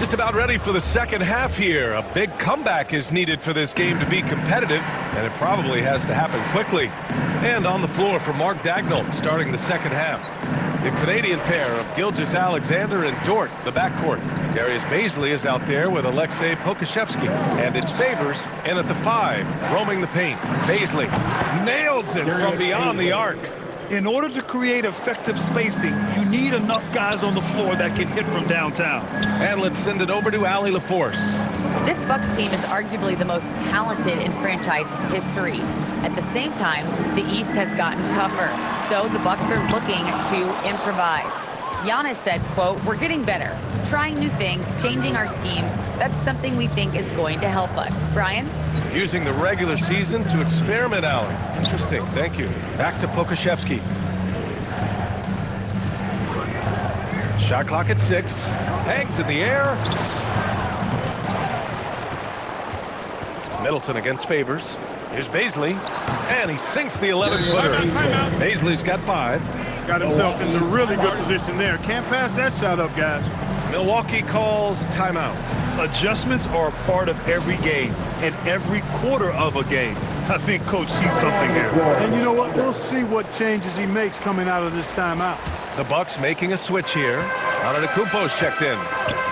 just about ready for the second half here. A big comeback is needed for this game to be competitive, and it probably has to happen quickly. And on the floor for Mark Daigneault starting the second half. The Canadian pair of Gilgeous-Alexander and Dort, the backcourt. Darius Bazley is out there with Aleksej Pokusevski. And it's Favors in at the 5, roaming the paint. Bazley nails it from beyond the arc. In order to create effective spacing, you need enough guys on the floor that can hit from downtown. And let's send it over to Allie LaForce. This Bucks team is arguably the most talented in franchise history. At the same time, the East has gotten tougher, so the Bucks are looking to improvise. Giannis said, quote, "We're getting better, trying new things, changing our schemes. That's something we think is going to help us." Brian? Using the regular season to experiment, Allie. Interesting, thank you. Back to Pokusevski. Shot clock at 6. Hangs in the air. Middleton against Favors. Here's Bazley. And he sinks the 11-footer. Bazley's got 5. Got himself into really good position there. Can't pass that shot up, guys. Milwaukee calls timeout. Adjustments are a part of every game and every quarter of a game. I think Coach sees something there. And you know what? We'll see what changes he makes coming out of this timeout. The Bucks making a switch here. Antetokounmpo's checked in.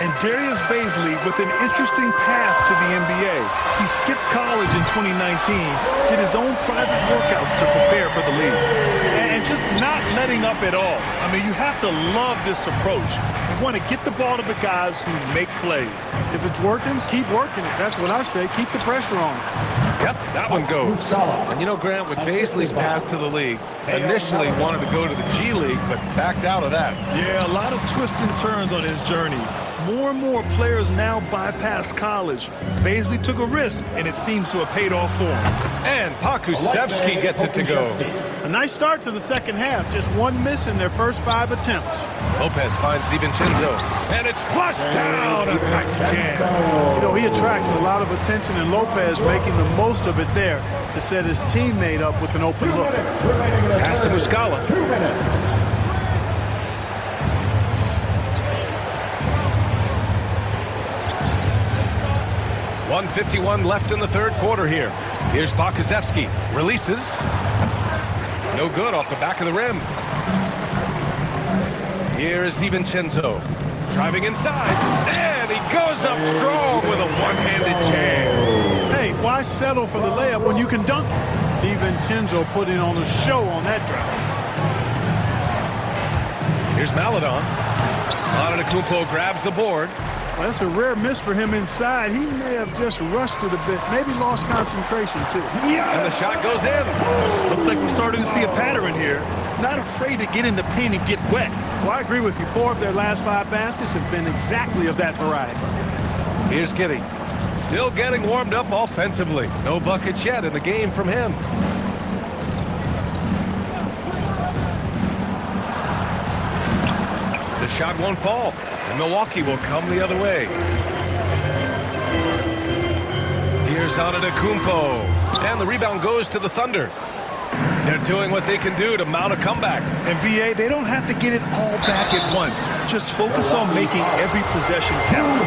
And Darius Bazley with an interesting path to the NBA. He skipped college in 2019, did his own private workouts to prepare for the league. And just not letting up at all. I mean, you have to love this approach. You want to get the ball to the guys who make plays. If it's working, keep working it. That's what I say. Keep the pressure on. Yep, that one goes. And you know, Grant, with Bazley's path to the league, initially wanted to go to the G League, but backed out of that. Yeah, a lot of twists and turns on his journey. More and more players now bypass college. Bazley took a risk, and it seems to have paid off for him. And Pokusevski gets it to go. A nice start to the second half. Just one miss in their first 5 attempts. Lopez finds DiVincenzo, and it's flushed down. A nice jam. You know, he attracts a lot of attention, and Lopez making the most of it there to set his teammate up with an open look. Pass to Muscala. 2 minutes. 1:51 left in the third quarter here. Here's Pokusevski. Releases. No good off the back of the rim. Here is DiVincenzo. Driving inside. And he goes up strong with a one-handed jam. Hey, why settle for the layup when you can dunk it? DiVincenzo putting on a show on that drive. Here's Maledon. Antetokounmpo grabs the board. Well, that's a rare miss for him inside. He may have just rushed it a bit. Maybe lost concentration, too. And the shot goes in. Looks like we're starting to see a pattern here. Not afraid to get in the paint and get wet. Well, I agree with you. 4 of their last 5 baskets have been exactly of that variety. Here's Giddey. Still getting warmed up offensively. No buckets yet in the game from him. The shot won't fall. And Milwaukee will come the other way. Here's Antetokounmpo. And the rebound goes to the Thunder. They're doing what they can do to mount a comeback. And B.A., they don't have to get it all back at once. Just focus on making every possession count.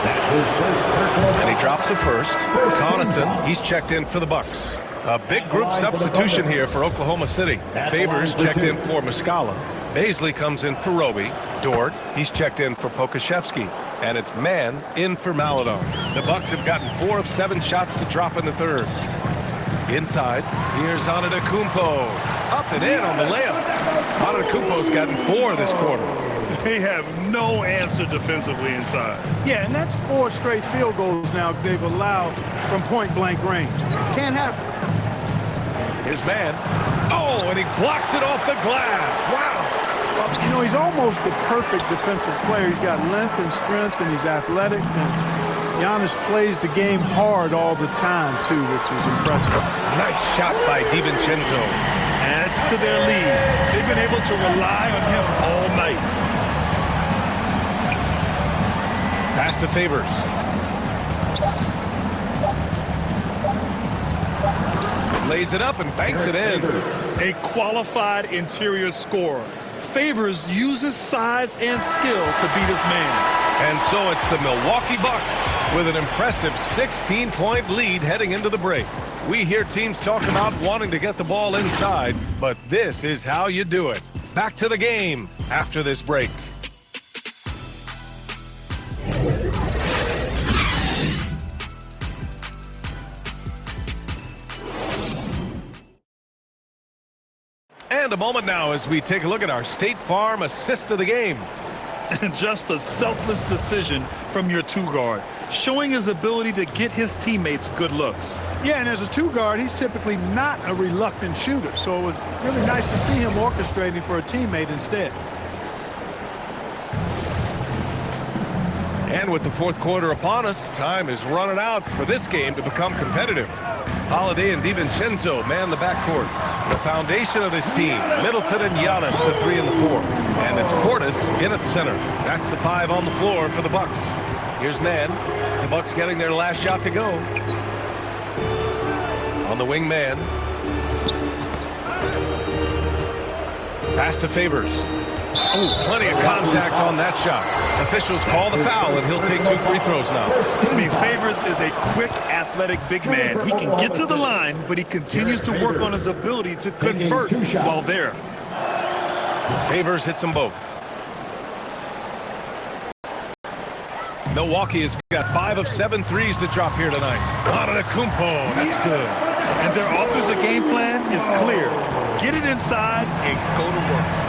That's his first personal foul. And he drops it first. Connaughton, he's checked in for the Bucks. A big group substitution here for Oklahoma City. Favors checked in for Muscala. Bazley comes in for Roby. Dort, he's checked in for Pokusevski. And it's Mann in for Maledon. The Bucks have gotten 4 of 7 shots to drop in the third. Inside, here's Antetokounmpo. Up and in on the layup. Antetokounmpo's gotten 4 this quarter. They have no answer defensively inside. Yeah, and that's 4 straight field goals now they've allowed from point-blank range. Can't happen. Here's Mann. Oh, and he blocks it off the glass. Wow. Well, you know, he's almost the perfect defensive player. He's got length and strength, and he's athletic. And Giannis plays the game hard all the time, too, which is impressive. Nice shot by DiVincenzo. Adds to their lead. They've been able to rely on him all night. Pass to Favors. Lays it up and banks it in. A qualified interior scorer. Favors uses size and skill to beat his man. And so it's the Milwaukee Bucks with an impressive 16-point lead heading into the break. We hear teams talk about wanting to get the ball inside, but this is how you do it. Back to the game after this break. And a moment now as we take a look at our State Farm assist of the game. Just a selfless decision from your two-guard, showing his ability to get his teammates good looks. Yeah, and as a two-guard, he's typically not a reluctant shooter, so it was really nice to see him orchestrating for a teammate instead. And with the fourth quarter upon us, time is running out for this game to become competitive. Holiday and DiVincenzo man the backcourt. The foundation of this team, Middleton and Giannis, the 3 and the 4. And it's Portis in at center. That's the 5 on the floor for the Bucks. Here's Man. The Bucks getting their last shot to go. On the wing man. Pass to Favors. Oh, plenty of contact on that shot. Officials call the foul, and he'll take 2 free throws now. I mean, Favors is a quick, athletic big man. He can get to the line, but he continues to work on his ability to convert while there. Favors hits them both. Milwaukee has got 5 of 7 threes to drop here tonight. Antetokounmpo, that's good. And their offensive game plan is clear. Get it inside and go to work.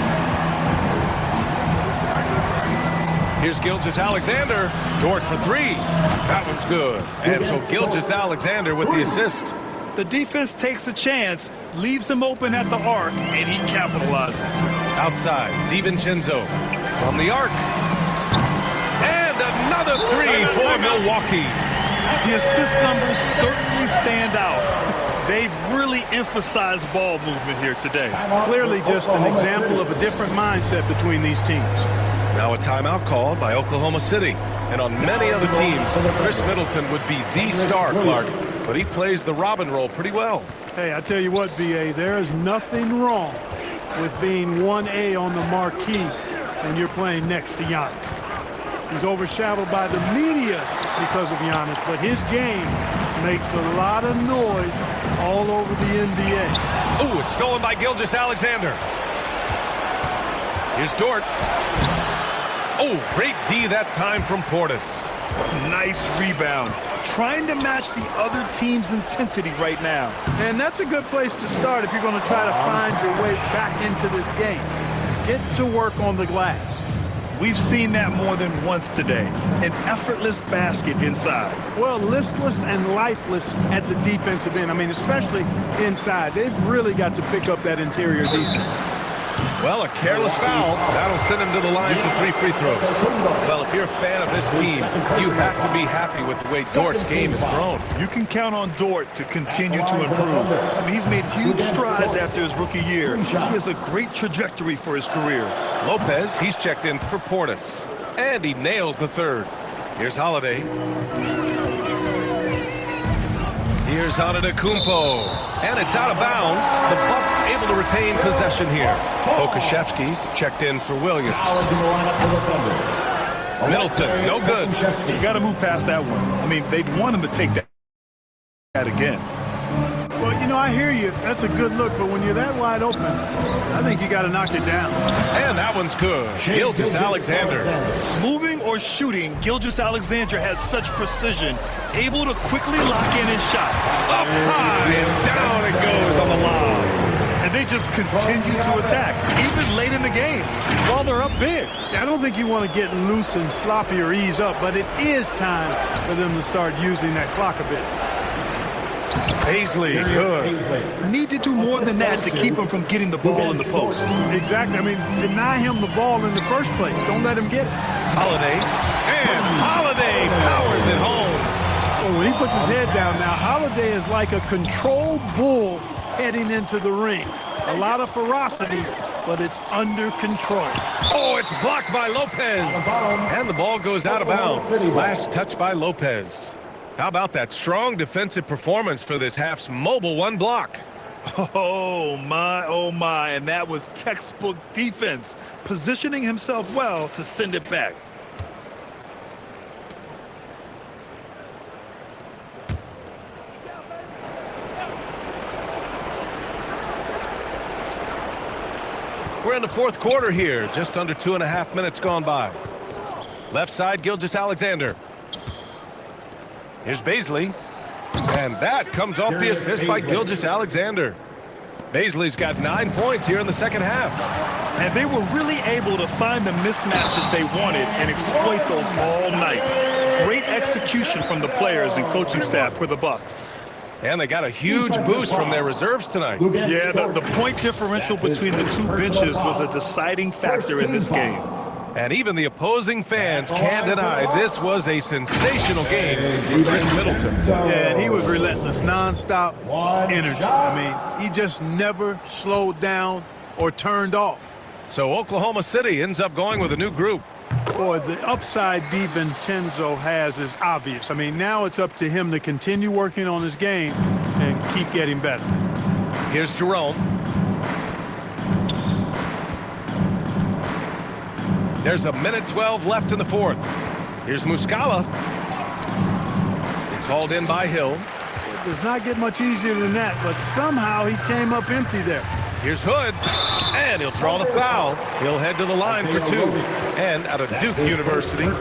Here's Gilgeous-Alexander. Dort for 3. That one's good. And so Gilgeous-Alexander with the assist. The defense takes a chance, leaves him open at the arc, and he capitalizes. Outside, DiVincenzo from the arc. And another 3 for Milwaukee. The assist numbers certainly stand out. They've really emphasized ball movement here today. Clearly just an example of a different mindset between these teams. Now a timeout called by Oklahoma City. And on many other teams, Chris Middleton would be the star, Clark. But he plays the Robin role pretty well. Hey, I tell you what, B.A., there is nothing wrong with being 1A on the marquee and you're playing next to Giannis. He's overshadowed by the media because of Giannis, but his game makes a lot of noise all over the NBA. Oh, it's stolen by Gilgeous-Alexander. Here's Dort. Oh, great D that time from Portis. Nice rebound. Trying to match the other team's intensity right now. And that's a good place to start if you're going to try to find your way back into this game. Get to work on the glass. We've seen that more than once today. An effortless basket inside. Well, listless and lifeless at the defensive end. I mean, especially inside. They've really got to pick up that interior defense. Well, a careless foul. That'll send him to the line for 3 free throws. Well, if you're a fan of this team, you have to be happy with the way Dort's game has grown. You can count on Dort to continue to improve. I mean, he's made huge strides after his rookie year. He has a great trajectory for his career. Lopez, he's checked in for Portis. And he nails the 3rd. Here's Holiday. Here's Antetokounmpo. And it's out of bounds. The Bucks able to retain possession here. Okashevsky's checked in for Williams. Middleton, no good. You got to move past that one. I mean, they'd want him to take that again. Well, you know, I hear you. That's a good look, but when you're that wide open, I think you got to knock it down. And that one's good. Gilgeous-Alexander. Moving or shooting, Gilgeous-Alexander has such precision, able to quickly lock in his shot. Up high and down it goes on the lob. And they just continue to attack, even late in the game, while they're up big. I don't think you want to get loose and sloppy or ease up, but it is time for them to start using that clock a bit. Paisley, good. Need to do more than that to keep him from getting the ball in the post. Exactly. I mean, deny him the ball in the first place. Don't let him get it. Holiday. And Holiday powers it home. Oh, when he puts his head down now, Holiday is like a controlled bull heading into the ring. A lot of ferocity, but it's under control. Oh, it's blocked by Lopez. And the ball goes out of bounds. Last touch by Lopez. How about that strong defensive performance for this half's mobile 1 block? Oh, my, and that was textbook defense, positioning himself well to send it back. We're in the fourth quarter here, just under 2.5 minutes gone by. Left side, Gilgeous-Alexander. Here's Bazley. And that comes off the assist by Gilgeous-Alexander. Bazley's got 9 points here in the second half. And they were really able to find the mismatches they wanted and exploit those all night. Great execution from the players and coaching staff for the Bucks. And they got a huge boost from their reserves tonight. Yeah, the point differential between the two benches was a deciding factor in this game. And even the opposing fans can't deny this was a sensational game for Chris Middleton. Yeah, and he was relentless, nonstop energy. I mean, he just never slowed down or turned off. So Oklahoma City ends up going with a new group. Boy, the upside DiVincenzo has is obvious. I mean, now it's up to him to continue working on his game and keep getting better. Here's Jerome. There's a minute 12 left in the fourth. Here's Muscala. It's hauled in by Hill. It does not get much easier than that, but somehow he came up empty there. Here's Hood, and he'll draw the foul. He'll head to the line for two. And out of Duke University, you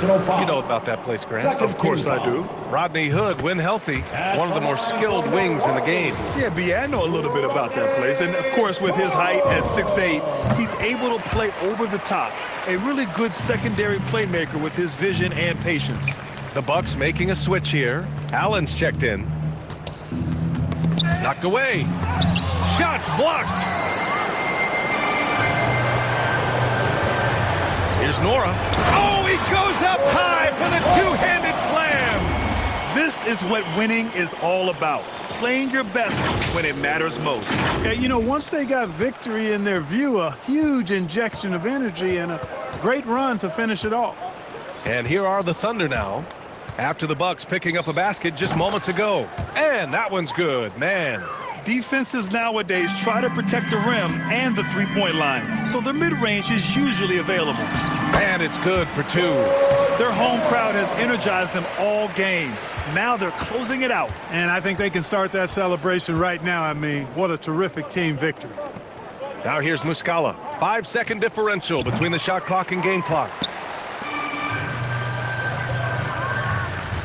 know about that place, Grant. Of course I do. Rodney Hood, when healthy, one of the more skilled wings in the game. Yeah, B, I know a little bit about that place. And, of course, with his height at 6'8", he's able to play over the top. A really good secondary playmaker with his vision and patience. The Bucks making a switch here. Allen's checked in. Knocked away. Shots blocked. Here's Nora. Oh, he goes up high for the two-handed slam. This is what winning is all about. Playing your best when it matters most. Yeah, you know, once they got victory in their view, a huge injection of energy and a great run to finish it off. And here are the Thunder now, after the Bucks picking up a basket just moments ago. And that one's good, man. Defenses nowadays try to protect the rim and the three-point line, so their mid-range is usually available. And it's good for two. Their home crowd has energized them all game. Now they're closing it out. And I think they can start that celebration right now. I mean, what a terrific team victory. Now here's Muscala. 5-second differential between the shot clock and game clock.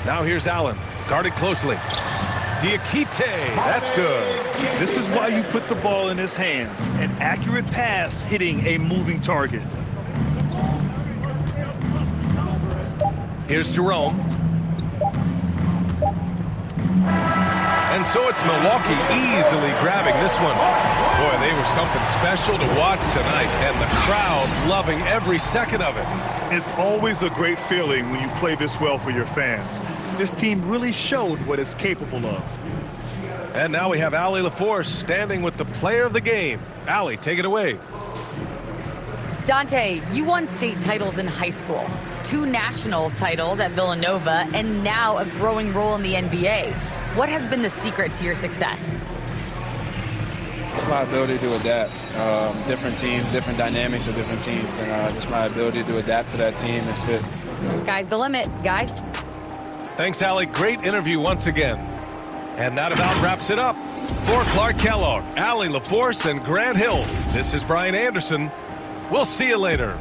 Now here's Allen, guarded closely. Diakite, that's good. This is why you put the ball in his hands. An accurate pass hitting a moving target. Here's Jerome. And so it's Milwaukee easily grabbing this one. Boy, they were something special to watch tonight, and the crowd loving every second of it. It's always a great feeling when you play this well for your fans. This team really showed what it's capable of. And now we have Allie LaForce standing with the player of the game. Allie, take it away. Dante, you won state titles in high school, 2 national titles at Villanova, and now a growing role in the NBA. What has been the secret to your success? It's my ability to adapt. Different teams, different dynamics of different teams, and just my ability to adapt to that team and fit. Sky's the limit, guys. Thanks, Allie. Great interview once again. And that about wraps it up. For Clark Kellogg, Allie LaForce, and Grant Hill, this is Brian Anderson. We'll see you later.